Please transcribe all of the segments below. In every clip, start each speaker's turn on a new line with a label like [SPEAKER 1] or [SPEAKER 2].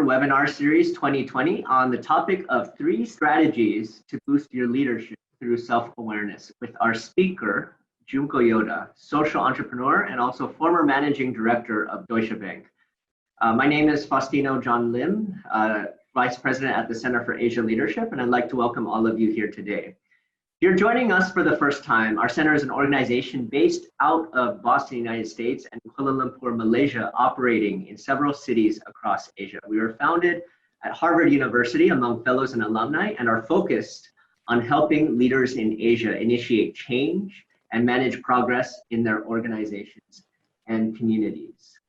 [SPEAKER 1] Chapter Webinar Series 2020 on the topic of 3 strategies to boost your leadership through self-awareness with our speaker, Junko Yoda, social entrepreneur and also former managing director of Deutsche Bank. My name is Faustino John Lim, Vice President at the Center for Asia Leadership, and I'd like to welcome all of you here today. If you're joining us for the first time, our center is an organization based out of Boston, United States, and Kuala Lumpur, Malaysia, operating in several cities across Asia. We were founded at Harvard University among fellows and alumni and are focused on helping leaders in Asia initiate change and manage progress in their organizations and communities.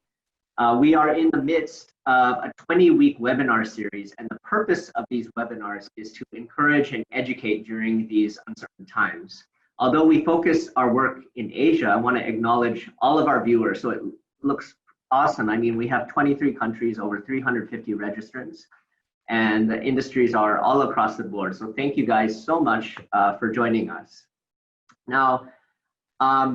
[SPEAKER 1] We are in the midst of a 20-week webinar series, and the purpose of these webinars is to encourage and educate during these uncertain times. Although we focus our work in Asia, I want to acknowledge all of our viewers. So it looks awesome. I mean, we have 23 countries, over 350 registrants, and the industries are all across the board. So thank you guys so much for joining us. Now,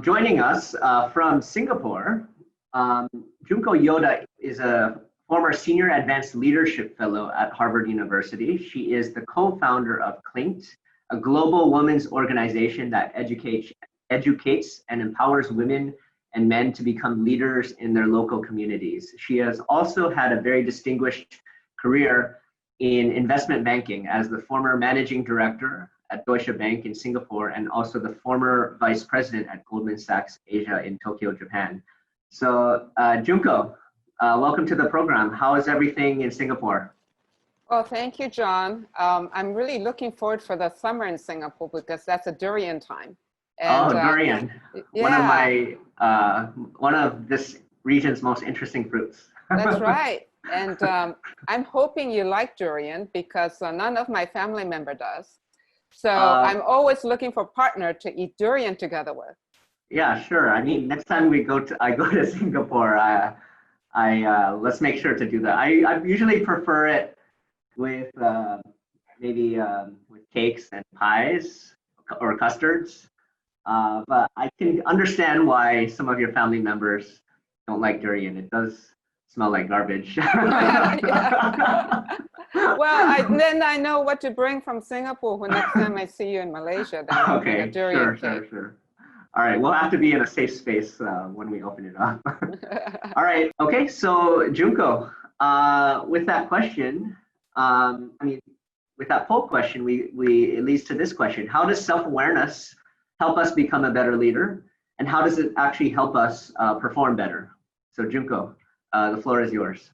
[SPEAKER 1] joining us from Singapore, Junko Yoda is a former Senior Advanced Leadership Fellow at Harvard University. She is the co-founder of CLinked, a global women's organization that educates and empowers women and men to become leaders in their local communities. She has also had a very distinguished career in investment banking as the former managing director at Deutsche Bank in Singapore and also the former vice president at Goldman Sachs Asia in Tokyo, Japan. So Junko, welcome to the program. How is everything in Singapore?
[SPEAKER 2] Well, thank you, John. I'm really looking forward for the summer in Singapore because that's a durian time. And,
[SPEAKER 1] durian.
[SPEAKER 2] Yeah.
[SPEAKER 1] One of this region's most interesting fruits.
[SPEAKER 2] That's right. And I'm hoping you like durian because none of my family member does. So I'm always looking for a partner to eat durian together with.
[SPEAKER 1] Yeah, sure. I mean, next time I go to Singapore, let's make sure to do that. I usually prefer it with maybe with cakes and pies or custards. But I can understand why some of your family members don't like durian. It does smell like garbage.
[SPEAKER 2] Well, then I know what to bring from Singapore when next time I see you in Malaysia. Then I'll bring a durian cake.
[SPEAKER 1] Sure. All right, we'll have to be in a safe space when we open it up. All right, okay, so Junko, with that question, with that poll question, it leads to this question. How does self-awareness help us become a better leader? And how does it actually help us perform better? So Junko, the floor is yours.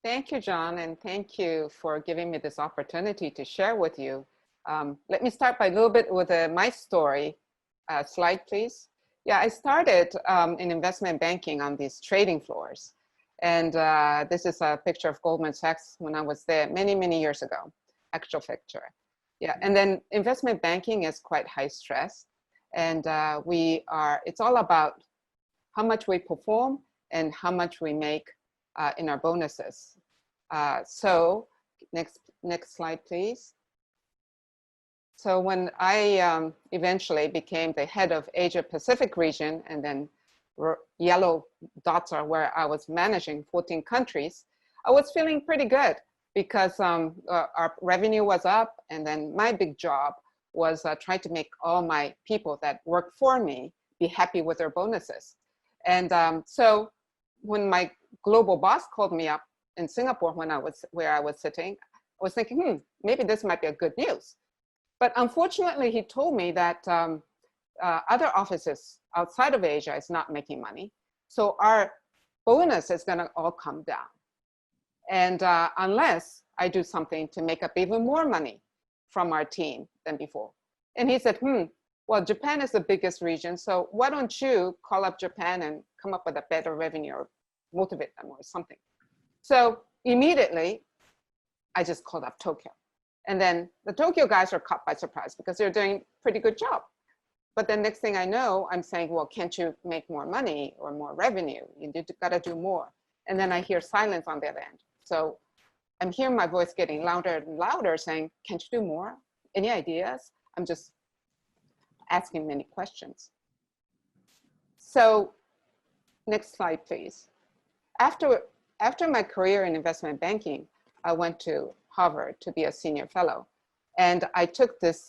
[SPEAKER 2] Thank you, John, and thank you for giving me this opportunity to share with you. Let me start by a little bit with my story. Slide, please. Yeah, I started in investment banking on these trading floors. And this is a picture of Goldman Sachs when I was there many, many years ago, actual picture. Yeah, and then investment banking is quite high stress. And it's all about how much we perform and how much we make in our bonuses. So next slide, please. So when I eventually became the head of Asia Pacific region, and then yellow dots are where I was managing 14 countries, I was feeling pretty good because our revenue was up, and then my big job was trying to make all my people that work for me be happy with their bonuses. And so when my global boss called me up in Singapore where I was sitting, I was thinking, maybe this might be a good news. But unfortunately, he told me that other offices outside of Asia is not making money. So our bonus is going to all come down. And unless I do something to make up even more money from our team than before. And he said, well, Japan is the biggest region. So why don't you call up Japan and come up with a better revenue or motivate them or something. So immediately, I just called up Tokyo. And then the Tokyo guys are caught by surprise because they're doing a pretty good job. But then next thing I know, I'm saying, well, can't you make more money or more revenue? You gotta do more. And then I hear silence on the other end. So I'm hearing my voice getting louder and louder saying, can't you do more? Any ideas? I'm just asking many questions. So next slide, please. After my career in investment banking, I went to Harvard to be a senior fellow. And I took this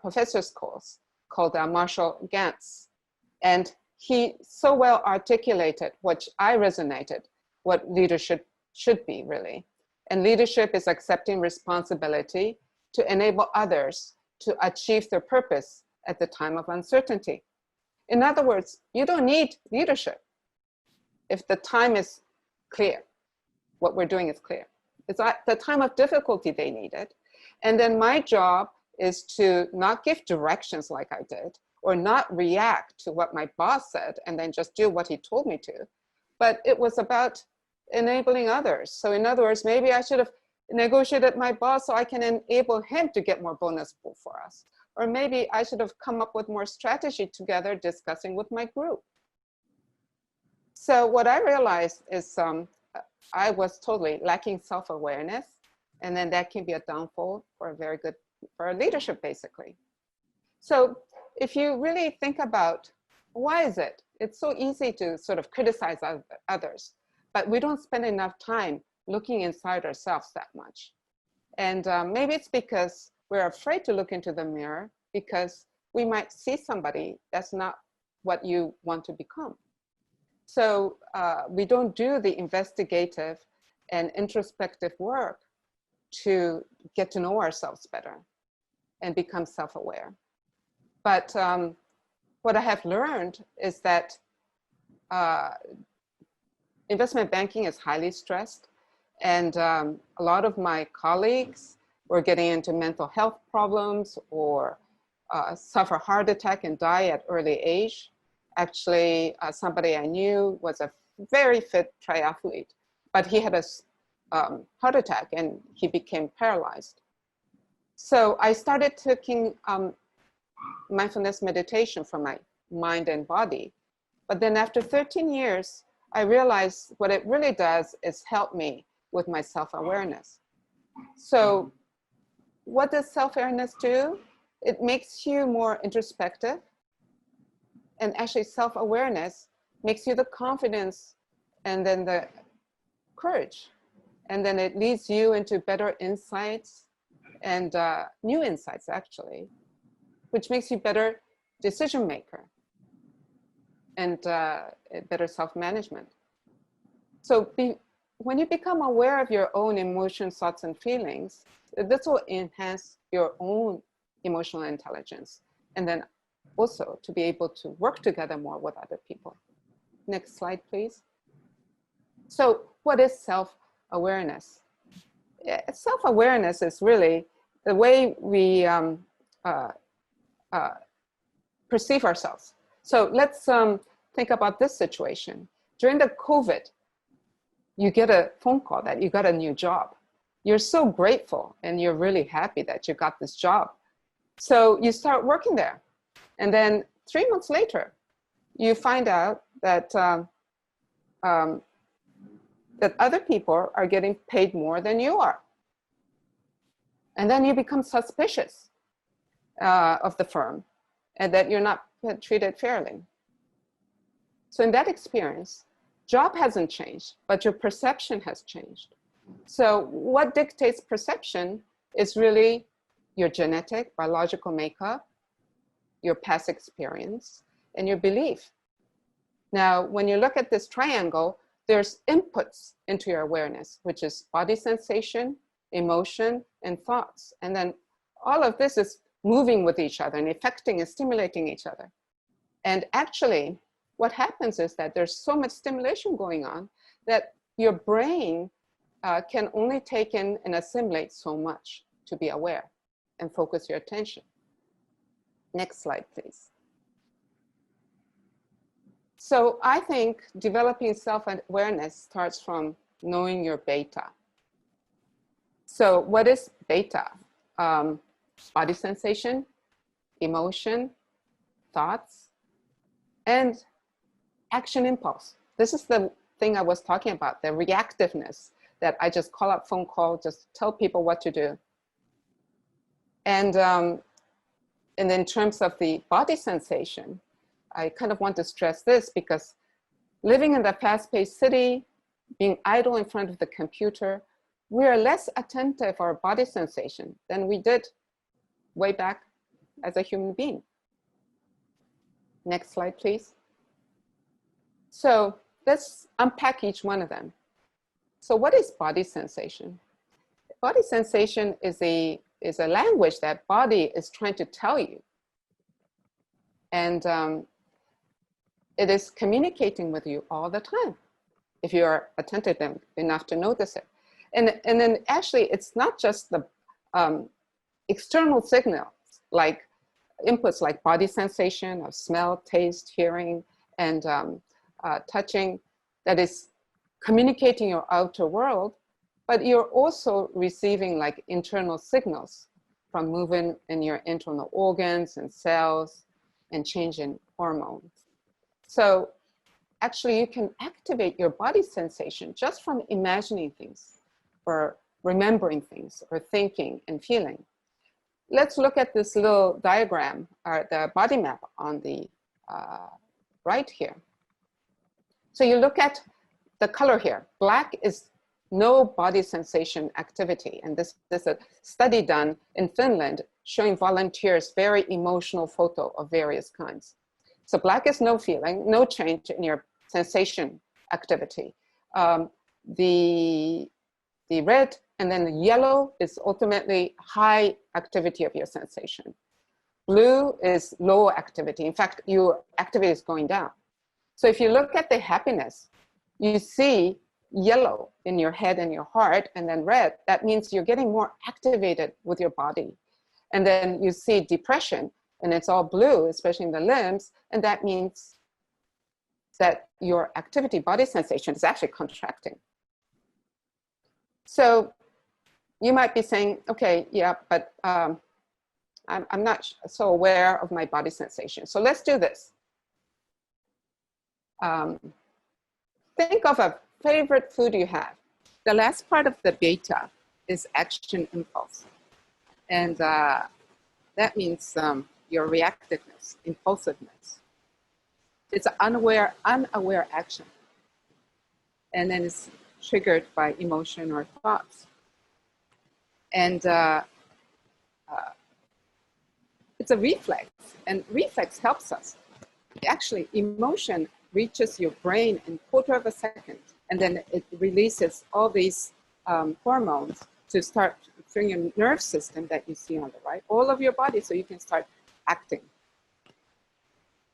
[SPEAKER 2] professor's course called Marshall Gantz. And he so well articulated what I resonated, what leadership should be really. And leadership is accepting responsibility to enable others to achieve their purpose at the time of uncertainty. In other words, you don't need leadership if the time is clear, what we're doing is clear. It's at the time of difficulty they need it. And then my job is to not give directions like I did, or not react to what my boss said and then just do what he told me to. But it was about enabling others. So in other words, maybe I should have negotiated my boss so I can enable him to get more bonus pool for us. Or maybe I should have come up with more strategy together discussing with my group. So what I realized is I was totally lacking self-awareness, and then that can be a downfall for for leadership basically. So if you really think about why is it, it's so easy to sort of criticize others, but we don't spend enough time looking inside ourselves that much. And maybe it's because we're afraid to look into the mirror because we might see somebody that's not what you want to become. So we don't do the investigative and introspective work to get to know ourselves better and become self-aware. But what I have learned is that investment banking is highly stressed. And a lot of my colleagues were getting into mental health problems or suffer heart attack and die at early age. Actually, somebody I knew was a very fit triathlete, but he had a heart attack and he became paralyzed. So I started taking mindfulness meditation for my mind and body. But then after 13 years, I realized what it really does is help me with my self-awareness. So what does self-awareness do? It makes you more introspective. And actually self-awareness makes you the confidence and then the courage. And then it leads you into better insights and new insights actually, which makes you better decision maker and better self-management. So when you become aware of your own emotions, thoughts, and feelings, this will enhance your own emotional intelligence. And then also to be able to work together more with other people. Next slide, please. So what is self-awareness? Self-awareness is really the way we perceive ourselves. So let's think about this situation. During the COVID, you get a phone call that you got a new job. You're so grateful and you're really happy that you got this job. So you start working there. And then 3 months later, you find out that that other people are getting paid more than you are. And then you become suspicious of the firm and that you're not treated fairly. So in that experience, job hasn't changed, but your perception has changed. So what dictates perception is really your genetic, biological makeup, your past experience, and your belief. Now, when you look at this triangle, there's inputs into your awareness, which is body sensation, emotion, and thoughts. And then all of this is moving with each other and affecting and stimulating each other. And actually, what happens is that there's so much stimulation going on that your brain can only take in and assimilate so much to be aware and focus your attention. Next slide, please. So I think developing self-awareness starts from knowing your beta. So what is beta? Body sensation, emotion, thoughts, and action impulse. This is the thing I was talking about, the reactiveness that I just call up phone call, just tell people what to do. And in terms of the body sensation, I kind of want to stress this because living in the fast-paced city, being idle in front of the computer, we are less attentive to our body sensation than we did way back as a human being. Next slide, please. So let's unpack each one of them. So what is body sensation? Body sensation is a language that body is trying to tell you. And it is communicating with you all the time, if you are attentive enough to notice it. And then actually, it's not just the external signals, like inputs like body sensation of smell, taste, hearing, and touching, that is communicating your outer world, but you're also receiving like internal signals from movement in your internal organs and cells and change in hormones. So actually you can activate your body sensation just from imagining things or remembering things or thinking and feeling. Let's look at this little diagram, or the body map on the right here. So you look at the color here. Black is no body sensation activity. And this is a study done in Finland showing volunteers very emotional photo of various kinds. So black is no feeling, no change in your sensation activity. The red and then the yellow is ultimately high activity of your sensation. Blue is low activity. In fact, your activity is going down. So if you look at the happiness, you see yellow in your head and your heart, and then red. That means you're getting more activated with your body. And then you see depression, and it's all blue, especially in the limbs, and that means that your activity, body sensation, is actually contracting. So you might be saying, okay, yeah, but I'm not so aware of my body sensation. So let's do this. Think of a favorite food you have. The last part of the beta is action impulse. And that means your reactiveness, impulsiveness. It's unaware action. And then it's triggered by emotion or thoughts. And it's a reflex, and reflex helps us. Actually, emotion reaches your brain in a quarter of a second, and then it releases all these hormones to start through your nerve system that you see on the right, all of your body, so you can start acting.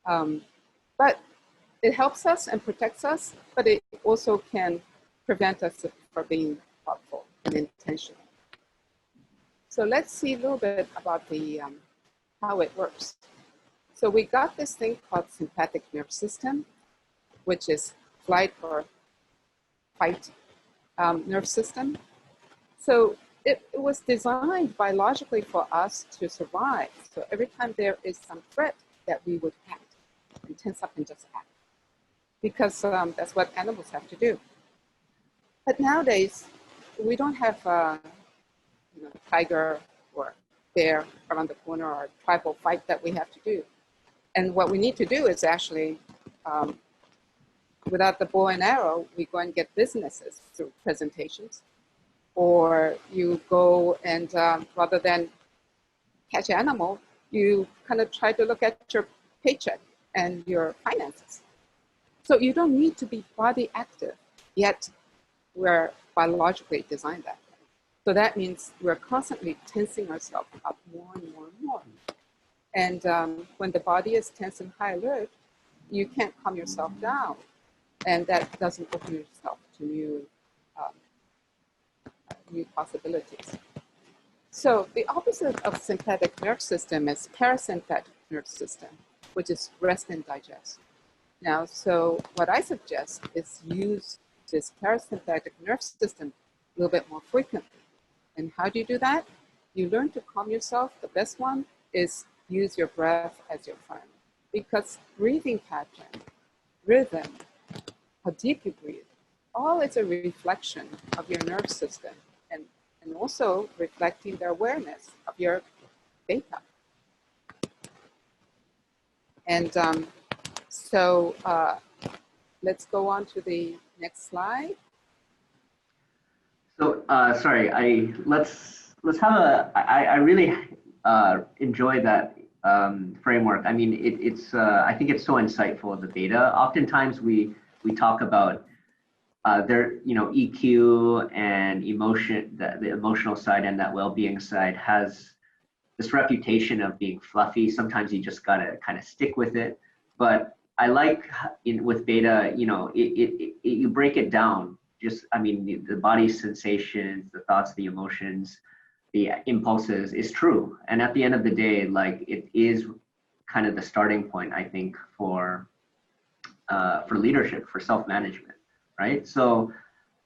[SPEAKER 2] But it helps us and protects us, but it also can prevent us from being thoughtful and intentional. So let's see a little bit about the how it works. So we got this thing called sympathetic nerve system, which is flight or fight nerve system. So it was designed biologically for us to survive. So every time there is some threat, that we would act and tense up and just act, because that's what animals have to do. But nowadays, we don't have tiger or bear around the corner or tribal fight that we have to do. And what we need to do is actually, without the bow and arrow, we go and get businesses through presentations. Or you go and rather than catch animal, you kind of try to look at your paycheck and your finances. So you don't need to be body active, yet we're biologically designed that way. So that means we're constantly tensing ourselves up more and more and more. And when the body is tense and high alert, you can't calm yourself down. And that doesn't open yourself to new possibilities. So the opposite of sympathetic nerve system is parasympathetic nerve system, which is rest and digest. Now, so what I suggest is use this parasympathetic nerve system a little bit more frequently. And how do you do that? You learn to calm yourself. The best one is use your breath as your friend, because breathing pattern, rhythm, how deep you breathe, all is a reflection of your nerve system, and also reflecting the awareness of your beta. And so let's go on to the next slide.
[SPEAKER 1] So sorry, let's have I really enjoy that framework. I mean, it's I think it's so insightful, the beta. Oftentimes we talk about EQ and emotion, the emotional side and that well-being side has this reputation of being fluffy. Sometimes you just gotta kind of stick with it. But I like with beta, you break it down. Just, I mean, the body sensations, the thoughts, the emotions, the impulses is true. And at the end of the day, like, it is kind of the starting point, I think, for leadership, for self-management, right? So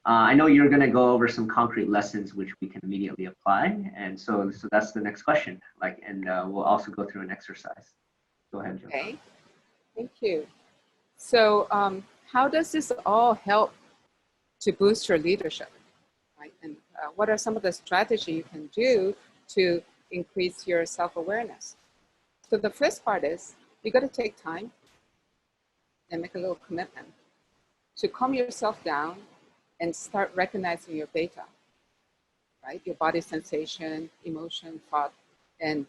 [SPEAKER 1] I know you're going to go over some concrete lessons which we can immediately apply, and so that's the next question. Like, and we'll also go through an exercise. Go ahead, Junko.
[SPEAKER 2] Okay, thank you. So, how does this all help to boost your leadership, right? And what are some of the strategies you can do to increase your self-awareness? So the first part is you got to take time and make a little commitment to calm yourself down and start recognizing your beta, right? Your body sensation, emotion, thought, and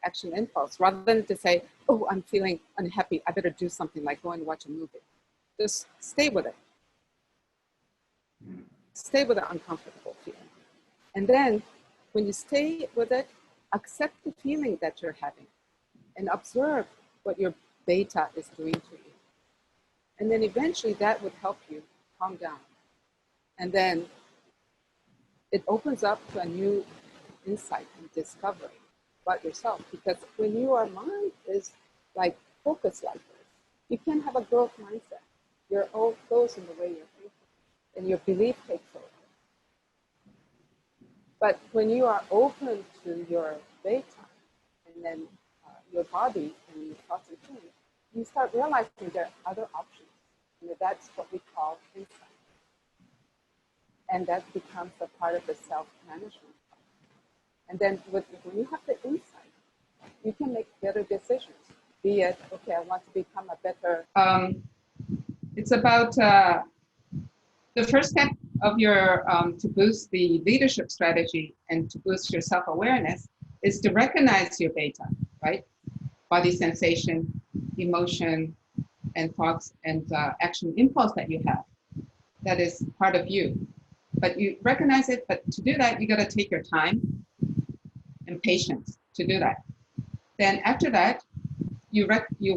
[SPEAKER 2] action impulse, rather than to say, oh, I'm feeling unhappy, I better do something like go and watch a movie. Just stay with it. Stay with the uncomfortable feeling. And then when you stay with it, accept the feeling that you're having and observe what your beta is doing to you. And then eventually that would help you calm down. And then it opens up to a new insight and discovery about yourself. Because when your mind is like focused like this, you can have a growth mindset. You're all close in the way you're thinking, and your belief takes over. But when you are open to your beta, and then your body and your thoughts and feelings, you start realizing there are other options. And that's what we call insight. And that becomes a part of the self-management. And then when you have the insight, you can make better decisions. Be it, okay, I want to become a better... it's about the first step of your, to boost the leadership strategy and to boost your self-awareness is to recognize your beta, right? Body sensation, emotion, and thoughts and action impulse that you have. That is part of you. But you recognize it, but to do that, you got to take your time and patience to do that. Then after that, you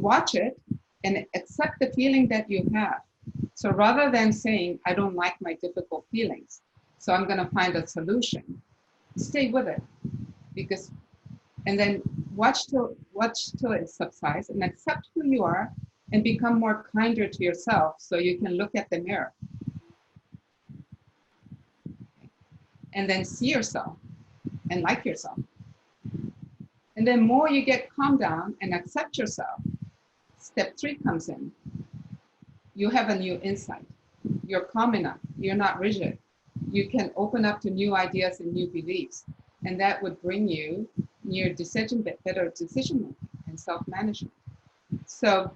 [SPEAKER 2] watch it and accept the feeling that you have. So rather than saying, I don't like my difficult feelings, so I'm going to find a solution, stay with it. And then watch till it subsides and accept who you are and become more kinder to yourself so you can look at the mirror. And then see yourself and like yourself. And then more you get calmed down and accept yourself, step 3 comes in. You have a new insight. You're calm enough. You're not rigid. You can open up to new ideas and new beliefs. And that would bring you near better decision making and self-management. So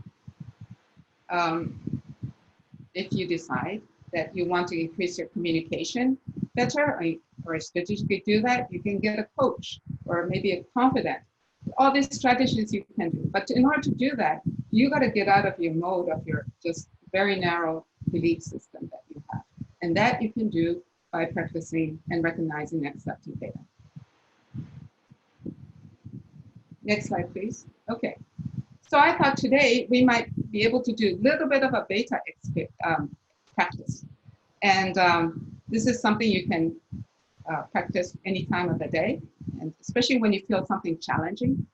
[SPEAKER 2] if you decide that you want to increase your communication better or strategically do that, you can get a coach or maybe a confidant. All these strategies you can do. But in order to do that, you got to get out of your mode of your just very narrow belief system that you have. And that you can do by practicing and recognizing and accepting data. Next slide, please. Okay. So I thought today we might be able to do a little bit of a beta practice. And this is something you can practice any time of the day, and especially when you feel something challenging.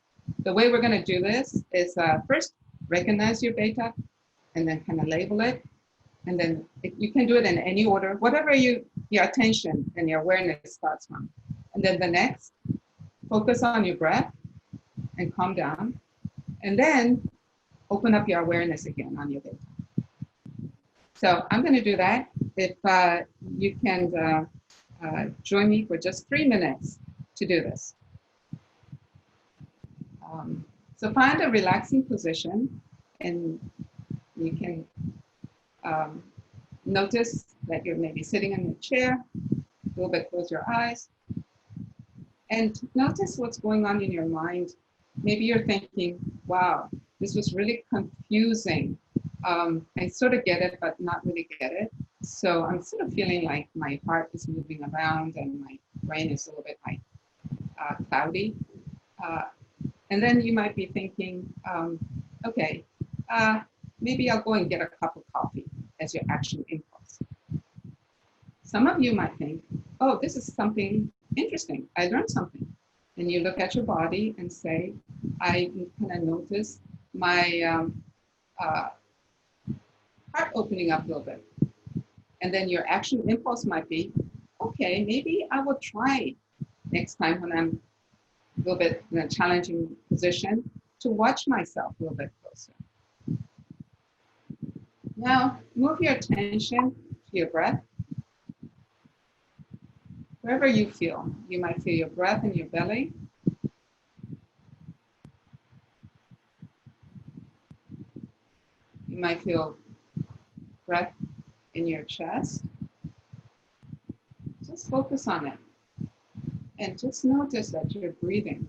[SPEAKER 2] The way we're going to do this is first recognize your beta and then kind of label it. And then you can do it in any order, whatever your attention and your awareness starts from. And then the next, focus on your breath and calm down. And then open up your awareness again on your beta. So I'm going to do that. If you can join me for just 3 minutes to do this. So find a relaxing position, and you can notice that you're maybe sitting in a chair A little bit, close your eyes. And notice what's going on in your mind. Maybe you're thinking, wow, this was really confusing. I sort of get it, but not really get it. So I'm sort of feeling like my heart is moving around and my brain is a little bit like cloudy. And then you might be thinking, okay, maybe I'll go and get a cup of coffee as your action impulse. Some of you might think, oh, this is something interesting. I learned something. And you look at your body and say, I kind of notice my heart opening up a little bit. And then your action impulse might be, okay, maybe I will try next time when I'm a little bit in a challenging position to watch myself a little bit closer. Now, move your attention to your breath. Wherever you feel, you might feel your breath in your belly. You might feel breath in your chest. Just focus on it. And just notice that you're breathing.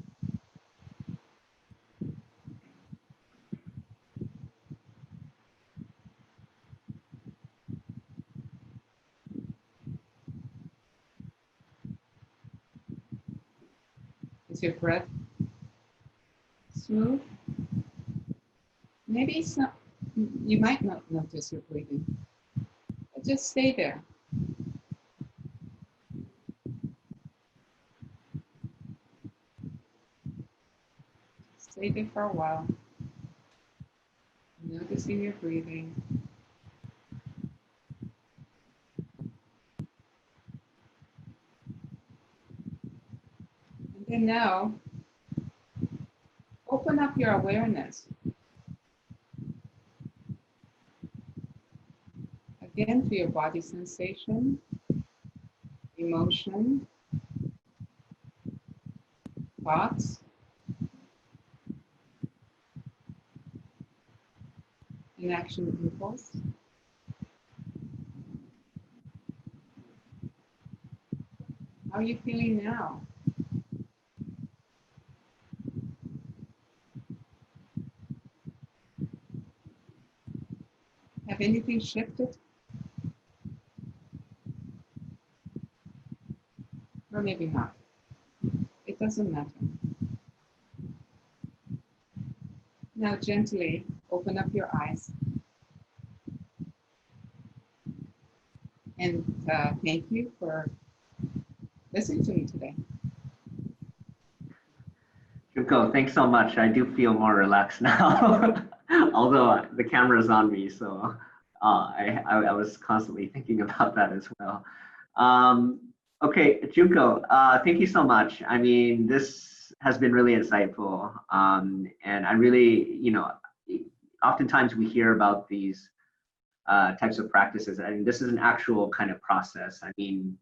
[SPEAKER 2] Is your breath smooth? Maybe you might not notice your breathing, but just stay there. Stay there for a while, noticing your breathing. And then now, open up your awareness. Again, to your body sensation, emotion, thoughts, and action impulse. How are you feeling now? Have anything shifted? Or maybe not. It doesn't matter. Now gently open up your eyes. And thank you for listening to me today.
[SPEAKER 1] Junko, thanks so much. I do feel more relaxed now, although the camera's on me, so I was constantly thinking about that as well. Okay, Junko, thank you so much. I mean, this has been really insightful, and I really, oftentimes we hear about these types of practices. I mean, this is an actual kind of process. I mean,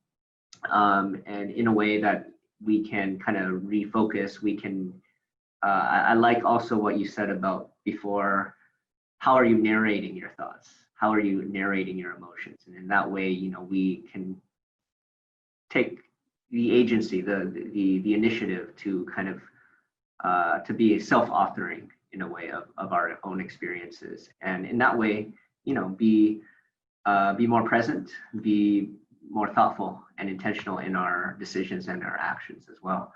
[SPEAKER 1] and in a way that we can kind of refocus, we can, I like also what you said about before, how are you narrating your thoughts? How are you narrating your emotions? And in that way, we can take the agency, the initiative to kind of, to be self-authoring in a way of our own experiences. And in that way, be more present, be more thoughtful and intentional in our decisions and our actions as well.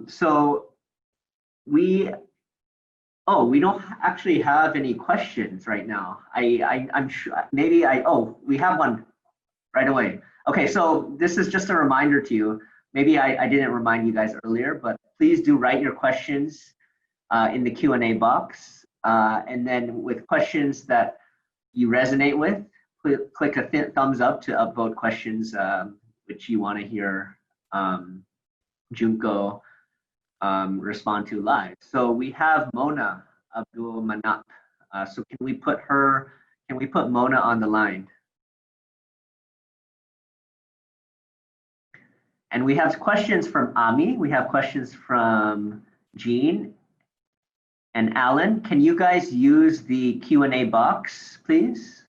[SPEAKER 1] So we don't actually have any questions right now. I'm sure maybe we have one right away. Okay, so this is just a reminder to you. Maybe I didn't remind you guys earlier, but please do write your questions in the Q&A box. And then with questions that you resonate with, click a thumbs up to upvote questions which you want to hear Junko respond to live. So we have Mona Abdul Manap. So can we put Mona on the line? And we have questions from Ami. We have questions from Jean and Alan. Can you guys use the Q&A box, please?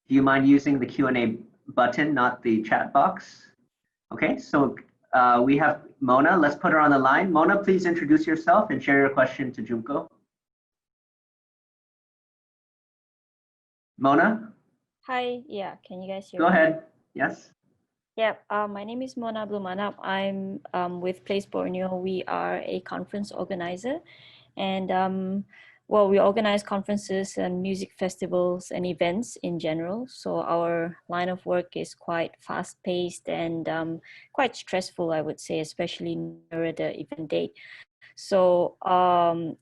[SPEAKER 1] Do you mind using the Q&A button, not the chat box. Okay, so we have Mona. Let's put her on the line. Mona, please introduce yourself and share your question to Junko. Mona?
[SPEAKER 3] Hi, yeah, can you guys hear
[SPEAKER 1] Go
[SPEAKER 3] me?
[SPEAKER 1] ahead. Yes.
[SPEAKER 3] Yeah, my name is Mona Blumanap. I'm with Place Borneo. We are a conference organizer, and well, we organize conferences and music festivals and events in general. So our line of work is quite fast-paced and quite stressful, I would say, especially near the event date. So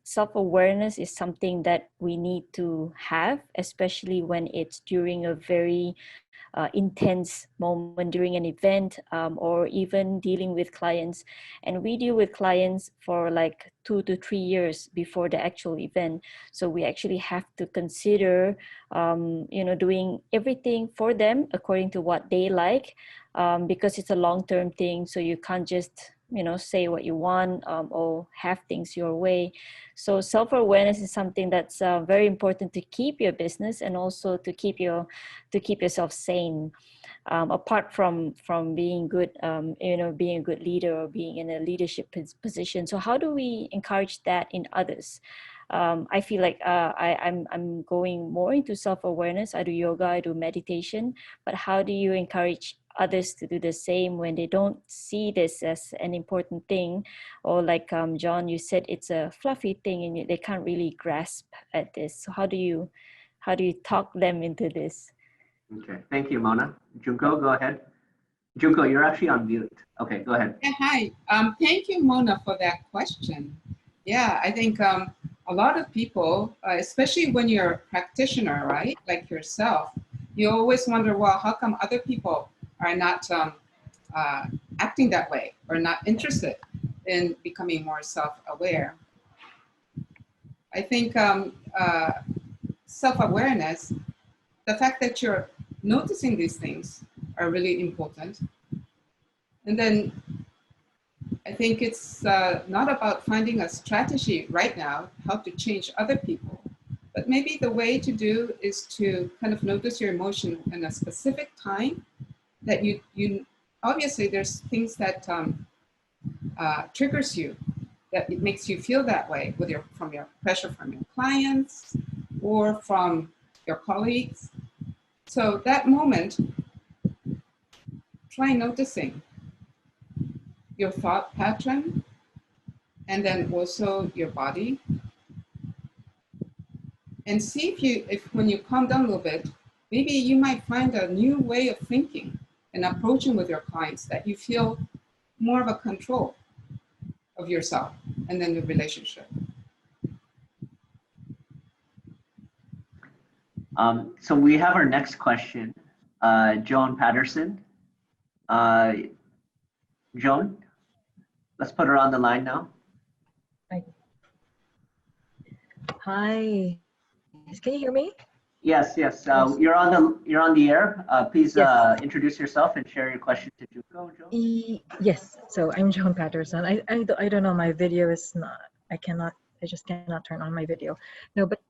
[SPEAKER 3] self-awareness is something that we need to have, especially when it's during a very intense moment during an event, or even dealing with clients. And we deal with clients for like 2 to 3 years before the actual event. So we actually have to consider, doing everything for them according to what they like, because it's a long-term thing. So you can't just say what you want, or have things your way. So self-awareness is something that's very important to keep your business and also to keep yourself sane, apart from being good, being a good leader or being in a leadership position. So how do we encourage that in others? I feel like I'm going more into self-awareness. I do yoga, I do meditation, but how do you encourage others to do the same when they don't see this as an important thing? Or like John, you said it's a fluffy thing and they can't really grasp at this. So how do you talk them into this?
[SPEAKER 1] Okay, thank you, Mona. Junko, go ahead. Junko, you're actually on mute. Okay, go ahead.
[SPEAKER 2] Yeah, hi. Thank you, Mona, for that question. Yeah, I think a lot of people, especially when you're a practitioner, right, like yourself, you always wonder, well, how come other people are not acting that way or not interested in becoming more self-aware? I think self-awareness, the fact that you're noticing these things are really important. And then I think it's not about finding a strategy right now, how to change other people, but maybe the way to do is to kind of notice your emotion in a specific time that you obviously there's things that triggers you, that it makes you feel that way, whether from your pressure from your clients or from your colleagues. So that moment, try noticing your thought pattern and then also your body, and see if when you calm down a little bit, maybe you might find a new way of thinking and approaching with your clients that you feel more of a control of yourself and then the relationship.
[SPEAKER 1] So we have our next question, Joan Patterson. Joan, let's put her on the line now.
[SPEAKER 4] Hi. Can you hear me?
[SPEAKER 1] Yes.
[SPEAKER 4] Yes.
[SPEAKER 1] You're on the air. Please
[SPEAKER 4] Yes.
[SPEAKER 1] introduce yourself and share your question to Junko. Joan.
[SPEAKER 4] Yes. So I'm Joan Patterson. I don't know. My video is not. I just cannot turn on my video. No, but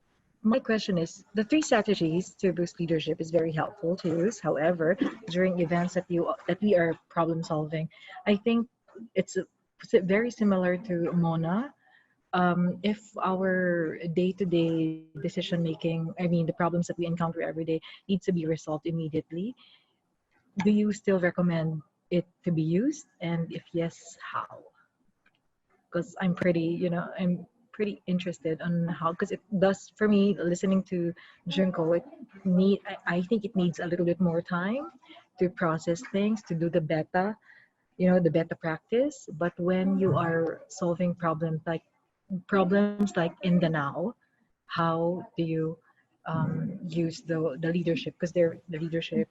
[SPEAKER 4] my question is, the 3 strategies to boost leadership is very helpful to use. However, during events that we are problem solving, I think it's very similar to Mona. If our day-to-day decision making, I mean, the problems that we encounter every day needs to be resolved immediately, do you still recommend it to be used? And if yes, how? Because I'm pretty interested on how, because it does, for me, listening to Junko, I think it needs a little bit more time to process things, to do the beta practice. But when you are solving problems like in the now, how do you use the leadership? Because they're the leadership,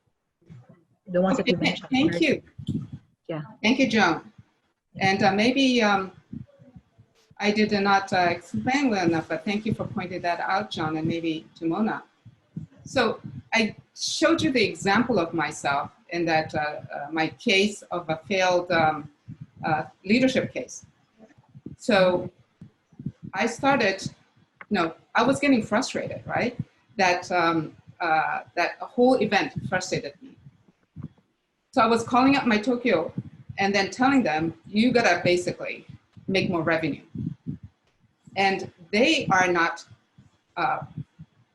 [SPEAKER 4] the ones that you mentioned.
[SPEAKER 2] Thank you.
[SPEAKER 4] Yeah.
[SPEAKER 2] Thank you, Joan. And maybe I did not explain well enough, but thank you for pointing that out, John, and maybe to Mona. So I showed you the example of myself in that my case of a failed leadership case. So I started, I was getting frustrated, right? That that whole event frustrated me. So I was calling up my Tokyo and then telling them, you gotta basically make more revenue. And they are not,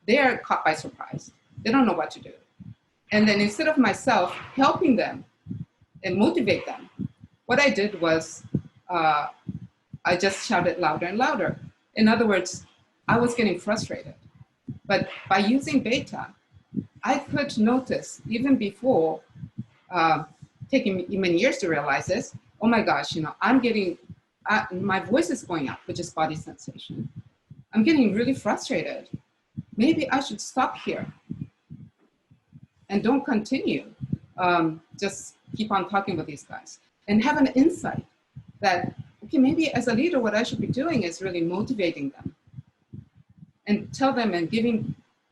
[SPEAKER 2] they are caught by surprise. They don't know what to do. And then instead of myself helping them and motivate them, what I did was I just shouted louder and louder. In other words, I was getting frustrated. But by using beta, I could notice even before taking me many years to realize this, oh my gosh, you know, I'm getting, my voice is going up, which is body sensation. I'm getting really frustrated. Maybe I should stop here and don't continue. Just keep on talking with these guys and have an insight that, okay, maybe as a leader, what I should be doing is really motivating them and tell them and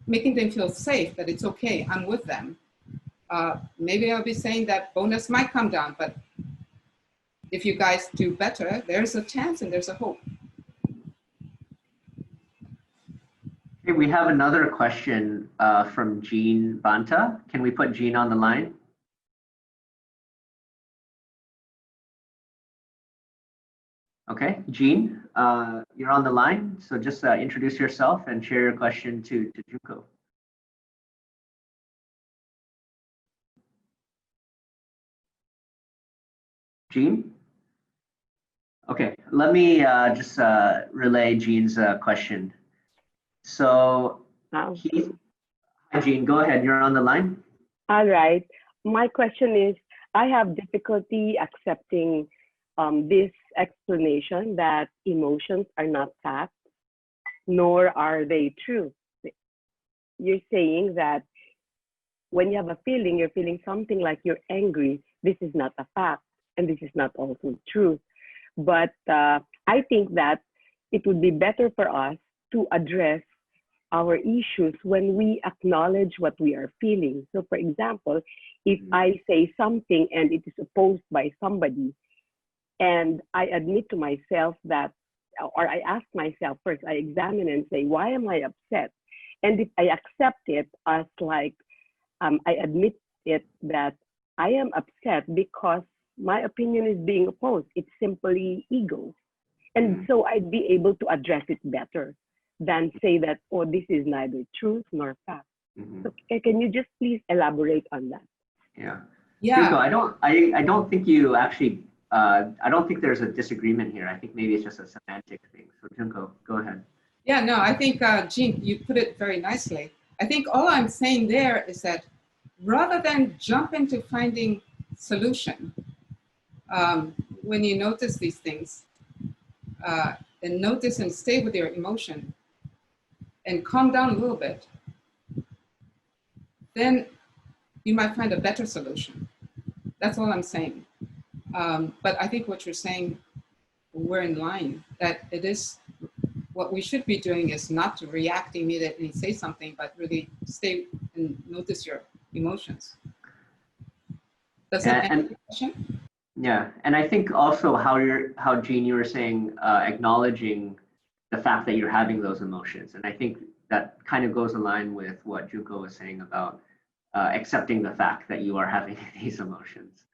[SPEAKER 2] making them feel safe that it's okay, I'm with them. Maybe I'll be saying that bonus might come down, but if you guys do better, there's a chance and there's a hope.
[SPEAKER 1] Okay, we have another question from Jean Banta. Can we put Jean on the line? Okay, Jean, you're on the line. So just introduce yourself and share your question to Junko. Jean? Okay, let me just relay Jean's question. So, hi Jean, go ahead, you're on the line.
[SPEAKER 5] All right, my question is, I have difficulty accepting this explanation that emotions are not facts, nor are they true. You're saying that when you have a feeling, you're feeling something like you're angry, this is not a fact, and this is not also true. But I think that it would be better for us to address our issues when we acknowledge what we are feeling. So for example, if I say something and it is opposed by somebody, and I admit to myself that, or I ask myself first, I examine and say, why am I upset? And if I accept it as like, I admit it that I am upset because my opinion is being opposed. It's simply ego. And so I'd be able to address it better than say that, oh, this is neither truth nor fact. So can you just please elaborate on that?
[SPEAKER 1] Yeah.
[SPEAKER 2] Yeah.
[SPEAKER 1] Junko, I don't think you actually, I don't think there's a disagreement here. I think maybe it's just a semantic thing. So Junko, go ahead.
[SPEAKER 2] Yeah, no, I think, Jean, you put it very nicely. I think all I'm saying there is that rather than jump into finding solution, when you notice these things, and notice and stay with your emotion and calm down a little bit, then you might find a better solution. That's all I'm saying. But I think what you're saying, we're in line, that it is, what we should be doing is not to react immediately and say something, but really stay and notice your emotions. Does that answer the question?
[SPEAKER 1] Yeah, and I think also how Jean, you were saying, acknowledging the fact that you're having those emotions. And I think that kind of goes in line with what Junko was saying about accepting the fact that you are having these emotions.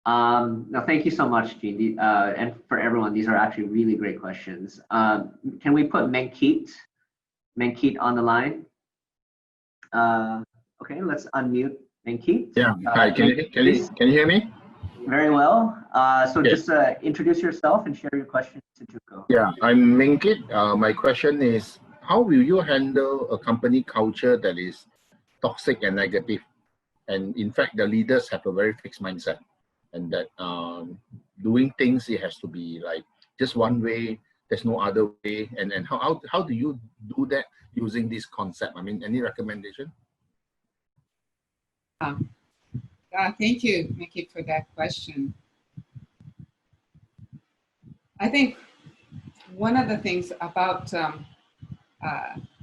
[SPEAKER 1] No, thank you so much, Jean. And for everyone, these are actually really great questions. Can we put Menkit on the line? Okay, let's unmute Menkit.
[SPEAKER 6] Yeah, hi, can you hear me?
[SPEAKER 1] Very well. So
[SPEAKER 6] Okay.
[SPEAKER 1] just introduce yourself and share your question to Junko.
[SPEAKER 6] Yeah, I'm Minkit. My question is, how will you handle a company culture that is toxic and negative? And in fact, the leaders have a very fixed mindset, and that doing things, it has to be like just one way, there's no other way. And how do you do that using this concept? I mean, any recommendation?
[SPEAKER 2] Thank you, Mickey, for that question. I think one of the things about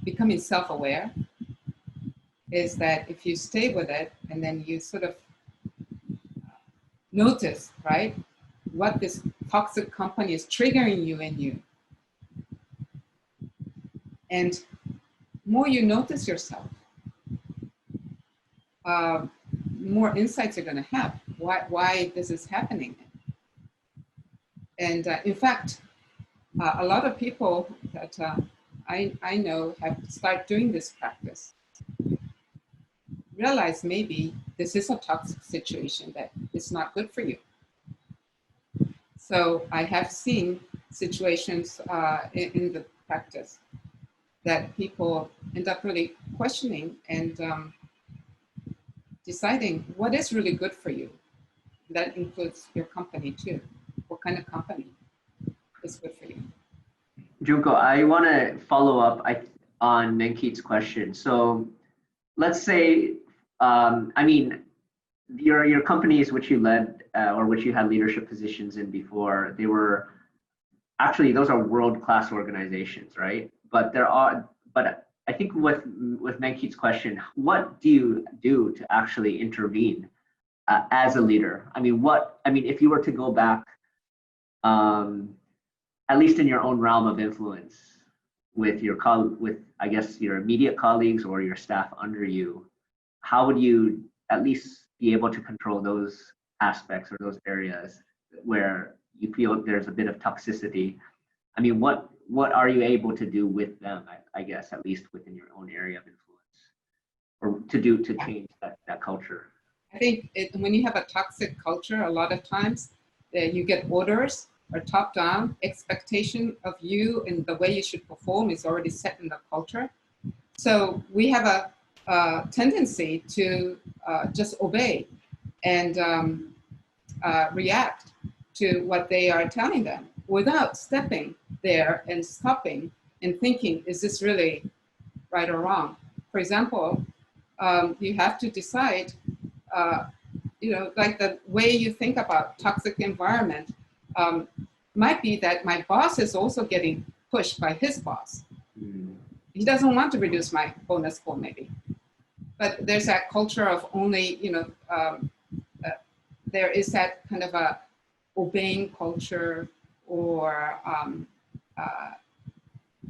[SPEAKER 2] becoming self-aware is that if you stay with it and then you sort of notice, right, what this toxic company is triggering you in you, and more you notice yourself, more insights you're going to have. why this is happening. And in fact, a lot of people that I know have started doing this practice realize maybe this is a toxic situation that is not good for you. So I have seen situations in the practice that people end up really questioning and deciding what is really good for you. That includes your company too. What kind of company is good for you?
[SPEAKER 1] Junko, I want to follow up on Menkit's question. So let's say, I mean, your companies which you led or which you had leadership positions in before, they were actually, those are world-class organizations, right? But I think with Menkit's question, what do you do to actually intervene as a leader? I mean, if you were to go back, at least in your own realm of influence with I guess your immediate colleagues or your staff under you, how would you at least be able to control those aspects or those areas where you feel there's a bit of toxicity? I mean, what are you able to do with them, I guess, at least within your own area of influence, or to change that culture?
[SPEAKER 2] I think when you have a toxic culture, a lot of times you get orders or top-down expectation of you and the way you should perform is already set in the culture. So we have a tendency to just obey and react to what they are telling them without stepping there and stopping and thinking, is this really right or wrong? For example, you have to decide, like the way you think about toxic environment might be that my boss is also getting pushed by his boss. He doesn't want to reduce my bonus pool maybe. But there's that culture of only, there is that kind of a obeying culture or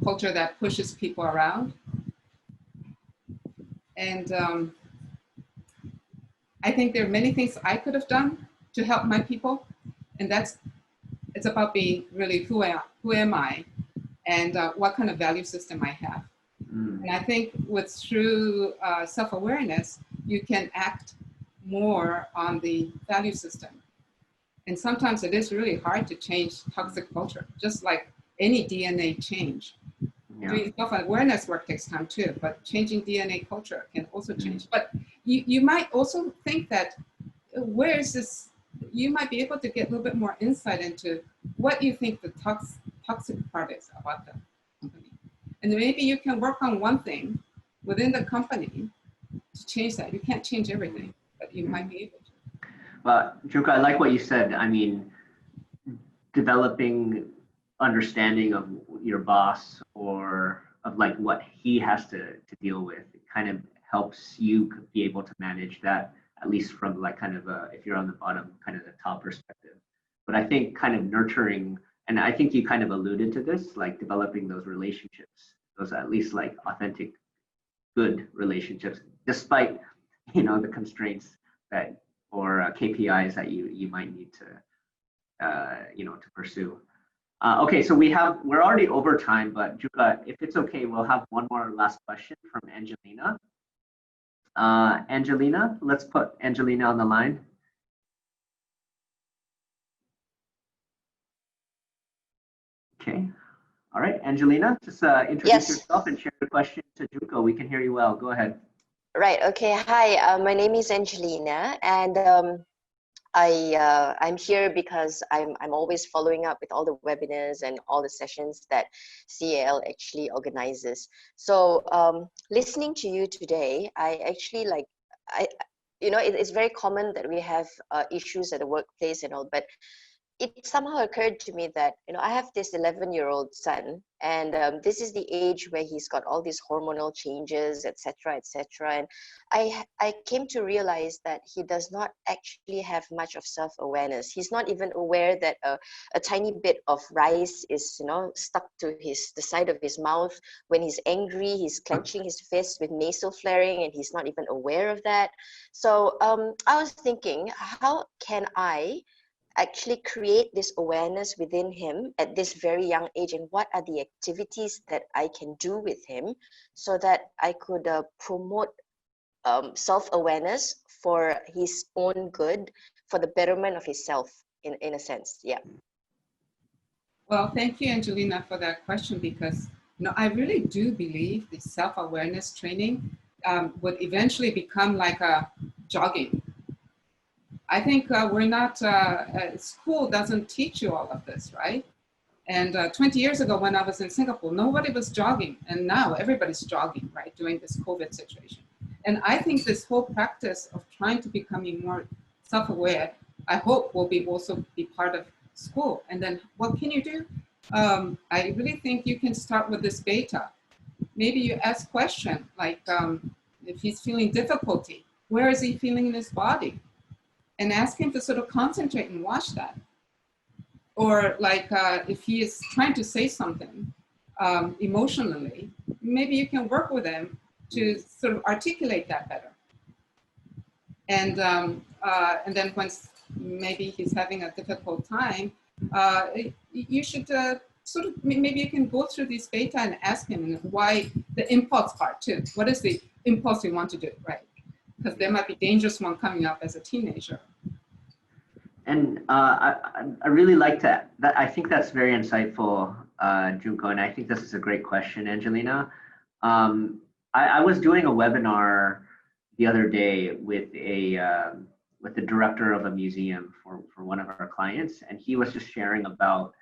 [SPEAKER 2] culture that pushes people around. And I think there are many things I could have done to help my people. And it's about being really who am I and what kind of value system I have. And I think through self-awareness, you can act more on the value system. And sometimes it is really hard to change toxic culture, just like any DNA change. Yeah. Doing self-awareness work takes time too, but changing DNA culture can also change. But you might also think that, where is this? You might be able to get a little bit more insight into what you think the toxic part is about the company. And then maybe you can work on one thing within the company to change that. You can't change everything, but you might be able to.
[SPEAKER 1] Well, Junko, I like what you said. I mean, developing understanding of your boss or of like what he has to deal with, it kind of helps you be able to manage that, at least from like kind of if you're on the bottom, kind of the top perspective. But I think kind of nurturing, and I think you kind of alluded to this, like developing those relationships, those at least like authentic, good relationships, despite, the constraints that or KPIs that you might need to, to pursue. Okay, so we're already over time, but Junko, if it's okay, we'll have one more last question from Angelina. Angelina, let's put Angelina on the line. Okay, all right, Angelina, just introduce yourself and share your question to Junko. We can hear you well. Go ahead.
[SPEAKER 7] Right. Okay. Hi. My name is Angelina, and I'm here because I'm always following up with all the webinars and all the sessions that CAL actually organizes. So listening to you today, I actually it's very common that we have issues at the workplace and all, but it somehow occurred to me that, I have this 11-year-old son, and this is the age where he's got all these hormonal changes, etc., etc. And I came to realize that he does not actually have much of self-awareness. He's not even aware that a tiny bit of rice is, stuck to the side of his mouth. When he's angry, he's clenching his fist with nasal flaring, and he's not even aware of that. So I was thinking, how can I actually create this awareness within him at this very young age, and what are the activities that I can do with him so that I could promote self-awareness for his own good, for the betterment of himself, in a sense. Yeah.
[SPEAKER 2] Well, thank you, Angelina, for that question, because I really do believe the self-awareness training would eventually become like a jogging. I think we're not, school doesn't teach you all of this, right? And 20 years ago when I was in Singapore, nobody was jogging. And now everybody's jogging, right, during this COVID situation. And I think this whole practice of trying to becoming more self-aware, I hope will also be part of school. And then what can you do? I really think you can start with this beta. Maybe you ask question like, if he's feeling difficulty, where is he feeling in his body? And ask him to sort of concentrate and watch that. Or like if he is trying to say something emotionally, maybe you can work with him to sort of articulate that better. And then once maybe he's having a difficult time, you should sort of, maybe you can go through this beta and ask him why the impulse part too. What is the impulse you want to do, right? Because there might be dangerous one coming up as a teenager. And
[SPEAKER 1] I really like that. I think that's very insightful, Junko, and I think this is a great question, Angelina. I was doing a webinar the other day with the director of a museum for one of our clients, and he was just sharing about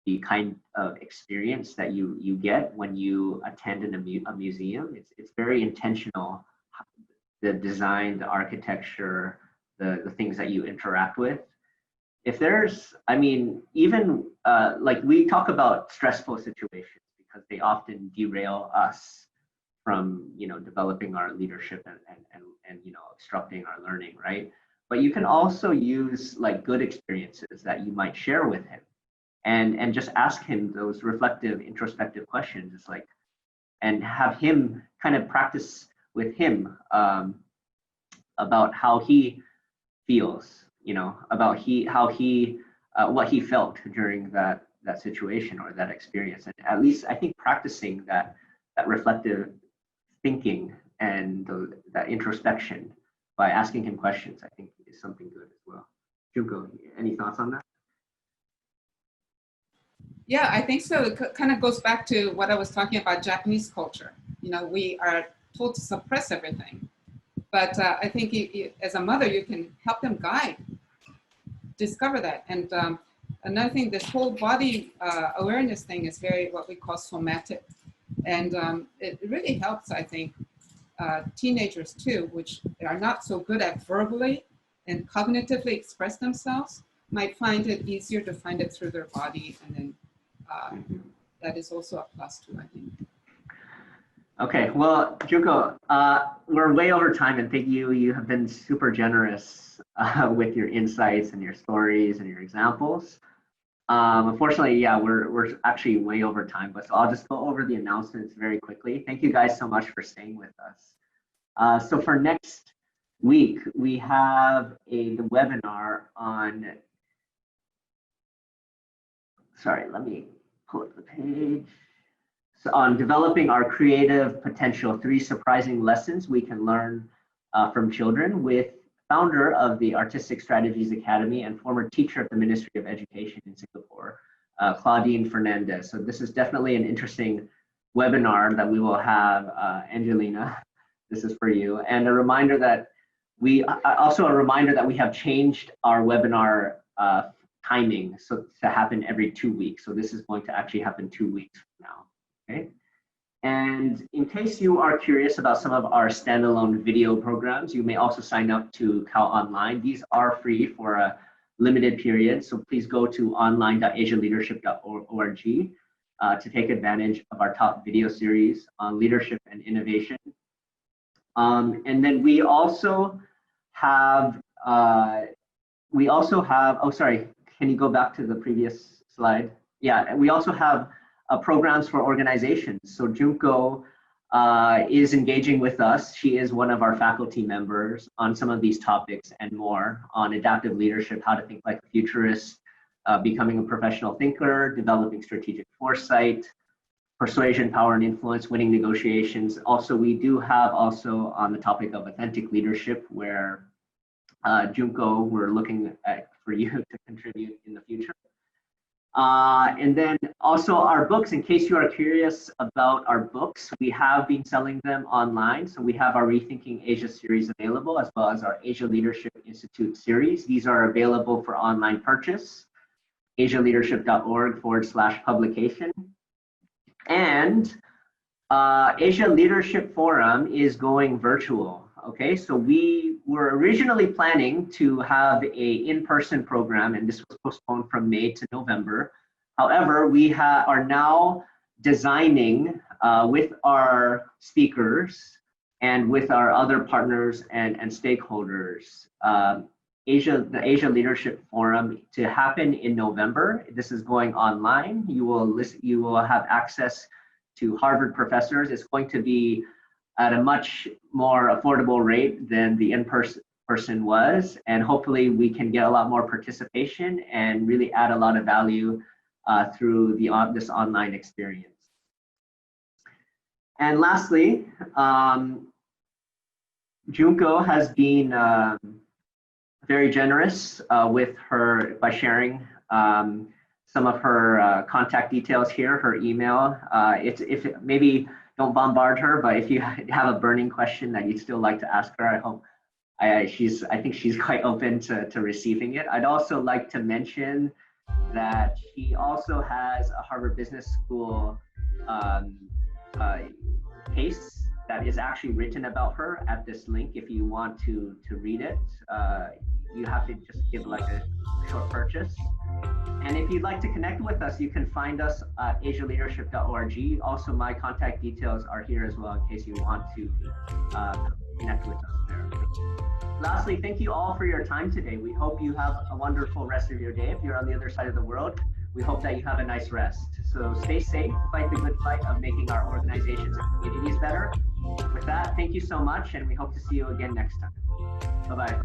[SPEAKER 1] the kind of experience that you get when you attend a museum. It's very intentional. The design, the architecture, the things that you interact with. If there's, I mean, even like we talk about stressful situations because they often derail us from, developing our leadership and obstructing our learning, right? But you can also use like good experiences that you might share with him and just ask him those reflective, introspective questions. It's like, and have him kind of practice with him about how he feels, about what he felt during that situation or that experience. And at least I think practicing that reflective thinking and that introspection by asking him questions, I think is something good as well. Junko, any thoughts on that?
[SPEAKER 2] Yeah, I think so. It kind of goes back to what I was talking about Japanese culture. We are told to suppress everything. But I think as a mother, you can help them discover that. And another thing, this whole body awareness thing is very what we call somatic. And it really helps, I think, teenagers too, which are not so good at verbally and cognitively express themselves, might find it easier to find it through their body. And then that is also a plus too, I think.
[SPEAKER 1] Okay, well, Junko, we're way over time, and thank you. You have been super generous with your insights and your stories and your examples. Unfortunately, yeah, we're actually way over time, but so I'll just go over the announcements very quickly. Thank you guys so much for staying with us. So for next week, we have the webinar on, sorry, let me pull up the page. So on developing our creative potential, 3 surprising lessons we can learn from children, with founder of the Artistic Strategies Academy and former teacher at the Ministry of Education in Singapore, Claudine Fernandez. So this is definitely an interesting webinar that we will have. Angelina, this is for you. And a reminder that we have changed our webinar timing so to happen every 2 weeks. So this is going to actually happen 2 weeks from now. Okay. And in case you are curious about some of our standalone video programs, you may also sign up to Cal Online. These are free for limited period. So please go to online.asialeadership.org to take advantage of our top video series on leadership and innovation. And then we also have, oh, sorry, can you go back to the previous slide? Yeah, we also have programs for organizations. So Junko is engaging with us. She is one of our faculty members on some of these topics and more on adaptive leadership, how to think like a futurist, becoming a professional thinker, developing strategic foresight, persuasion, power and influence, winning negotiations. Also, we do have also on the topic of authentic leadership where Junko, we're looking for you to contribute in the future. And then also our books, in case you are curious about our books, we have been selling them online. So we have our Rethinking Asia series available, as well as our Asia Leadership Institute series. These are available for online purchase, asialeadership.org/publication. And Asia Leadership Forum is going virtual. Okay, so we were originally planning to have a in-person program, and this was postponed from May to November. However, we are now designing with our speakers and with our other partners and stakeholders, the Asia Leadership Forum to happen in November. This is going online. You will have access to Harvard professors. It's going to be at a much more affordable rate than the in-person was. And hopefully we can get a lot more participation and really add a lot of value through this online experience. And lastly, Junko has been very generous by sharing some of her contact details here, her email. Maybe don't bombard her, but if you have a burning question that you'd still like to ask her, I think she's quite open to receiving it. I'd also like to mention that she also has a Harvard Business School case that is actually written about her at this link. If you want to read it, you have to just give like a short purchase. And if you'd like to connect with us, you can find us at asialeadership.org. Also, my contact details are here as well in case you want to connect with us there. Lastly, thank you all for your time today. We hope you have a wonderful rest of your day. If you're on the other side of the world, we hope that you have a nice rest. So stay safe, fight the good fight of making our organizations and communities better. With that, thank you so much, and we hope to see you again next time. Bye-bye.